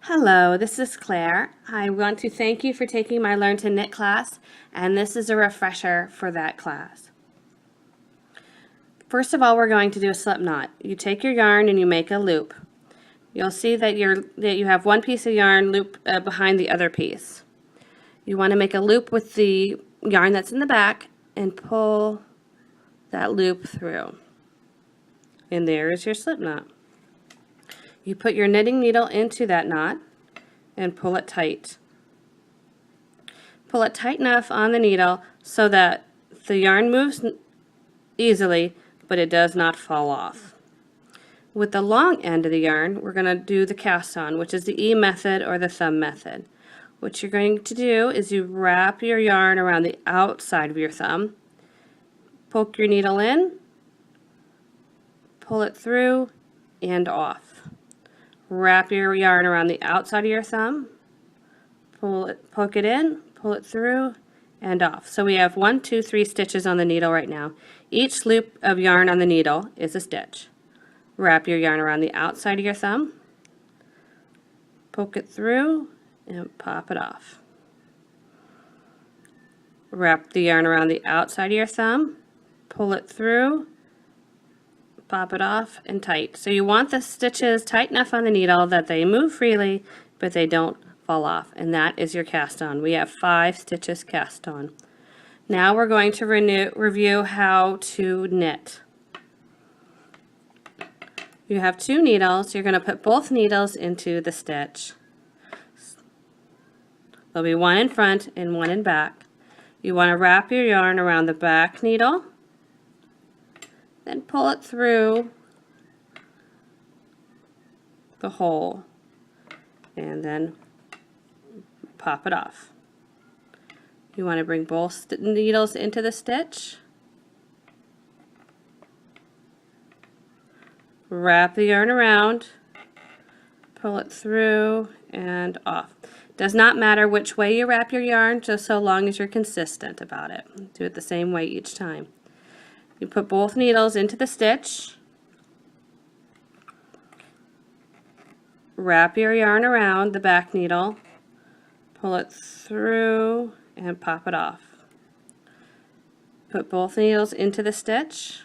Hello, this is Claire. I want to thank you for taking my Learn to Knit class, and this is a refresher for that class. First of all, we're going to do a slip knot. You take your yarn and you make a loop. You'll see that you have one piece of yarn loop behind the other piece. You want to make a loop with the yarn that's in the back and pull that loop through. And there is your slip knot. You put your knitting needle into that knot and pull it tight. Pull it tight enough on the needle so that the yarn moves easily, but it does not fall off. With the long end of the yarn, we're going to do the cast on, which is the E method or the thumb method. What you're going to do is you wrap your yarn around the outside of your thumb, poke your needle in, pull it through and off. Wrap your yarn around the outside of your thumb, poke it in, pull it through and off. So we have 1, 2, 3 stitches on the needle right now. Each loop of yarn on the needle is a stitch. Wrap your yarn around the outside of your thumb, poke it through and pop it off. Wrap the yarn around the outside of your thumb, pull it through, pop it off and tight. So you want the stitches tight enough on the needle that they move freely but they don't fall off, and that is your cast on. We have 5 stitches cast on. Now we're going to review how to knit. You have 2 needles. You're going to put both needles into the stitch. There'll be one in front and one in back. You want to wrap your yarn around the back needle, then pull it through the hole and then pop it off. You want to bring both needles into the stitch, wrap the yarn around, pull it through and off. Does not matter which way you wrap your yarn, just so long as you're consistent about it. Do it the same way each time. You put both needles into the stitch, wrap your yarn around the back needle, pull it through and pop it off. Put both needles into the stitch.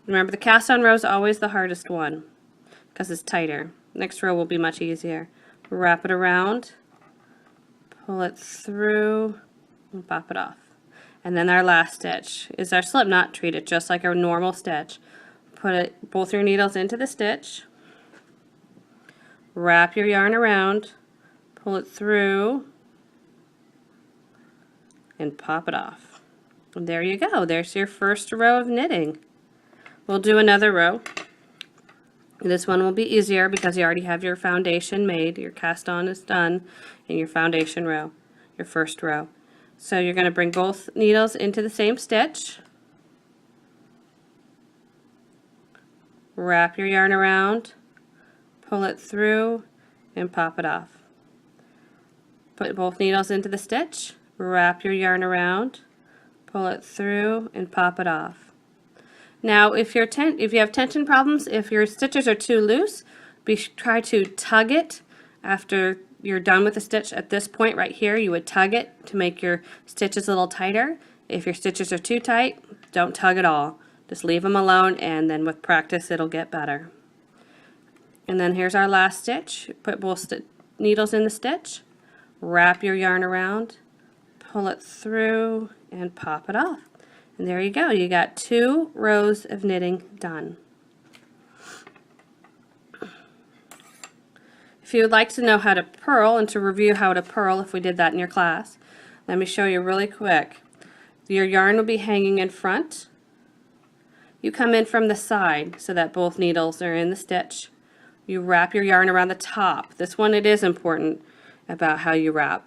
Remember, the cast on row is always the hardest one because it's tighter. Next row will be much easier. Wrap it around, pull it through and pop it off. And then our last stitch is our slip knot. Treat it just like a normal stitch. Put both your needles into the stitch, wrap your yarn around, pull it through and pop it off. And there you go. There's your first row of knitting. We'll do another row. This one will be easier because you already have your foundation made. Your cast on is done in your foundation row, your first row. So you're going to bring both needles into the same stitch, wrap your yarn around, pull it through and pop it off. Put both needles into the stitch, wrap your yarn around, pull it through and pop it off. Now if you have tension problems, if your stitches are too loose, try to tug it after you're done with the stitch. At this point right here, you would tug it to make your stitches a little tighter. If your stitches are too tight, don't tug at all. Just leave them alone, and then with practice it'll get better. And then here's our last stitch. Put both needles in the stitch, wrap your yarn around, pull it through and pop it off. And there you go. You got 2 rows of knitting done. If you would like to know how to purl and to review how to purl if we did that in your class, let me show you really quick. Your yarn will be hanging in front. You come in from the side so that both needles are in the stitch. You wrap your yarn around the top. This one, it is important about how you wrap.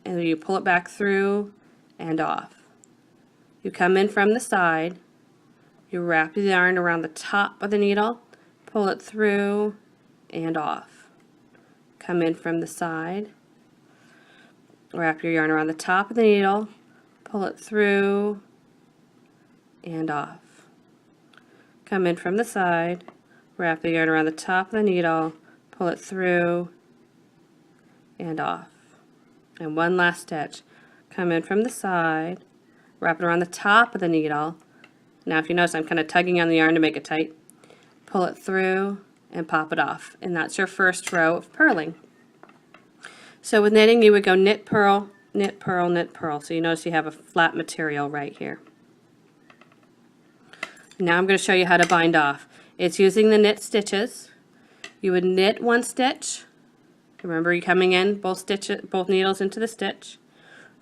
And you pull it back through and off. You come in from the side. You wrap the yarn around the top of the needle, pull it through and off. Come in from the side, wrap your yarn around the top of the needle, pull it through and off. Come in from the side, wrap the yarn around the top of the needle, pull it through and off. And one last stitch. Come in from the side, wrap it around the top of the needle. Now if you notice I'm kind of tugging on the yarn to make it tight. Pull it through and pop it off. And that's your first row of purling. So with knitting you would go knit, purl, knit, purl, knit, purl. So you notice you have a flat material right here. Now I'm going to show you how to bind off. It's using the knit stitches. You would knit one stitch. Remember, you're coming in both needles into the stitch.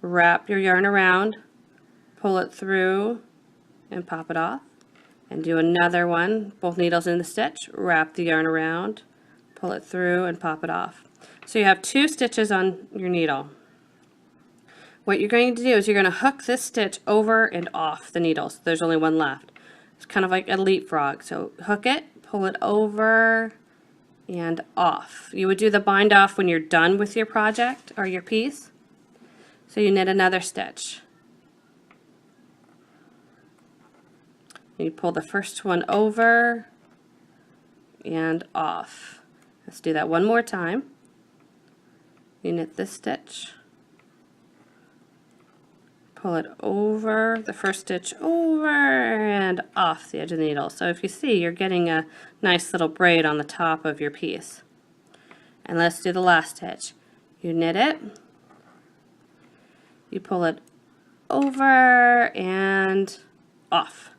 Wrap your yarn around, pull it through, and pop it off. And do another one, both needles in the stitch. Wrap the yarn around, pull it through, and pop it off. So you have 2 stitches on your needle. What you're going to do is you're going to hook this stitch over and off the needle. So there's only one left. It's kind of like a leapfrog. So hook it, pull it over and off. You would do the bind off when you're done with your project or your piece. So you knit another stitch. You pull the first one over and off. Let's do that one more time. You knit this stitch, pull it over, the first stitch over and off the edge of the needle. So if you see, you're getting a nice little braid on the top of your piece. And let's do the last stitch. You knit it, you pull it over and off.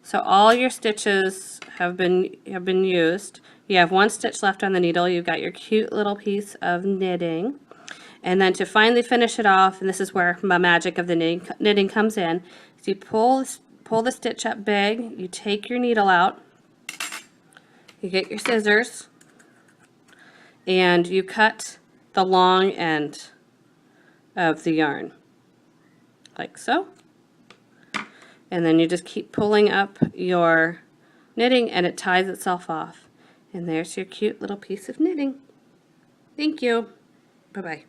So all your stitches have been used. You have one stitch left on the needle. You've got your cute little piece of knitting. And then to finally finish it off, and this is where the magic of the knitting comes in, is you pull the stitch up big, you take your needle out, you get your scissors, and you cut the long end of the yarn, like so. And then you just keep pulling up your knitting and it ties itself off. And there's your cute little piece of knitting. Thank you. Bye-bye.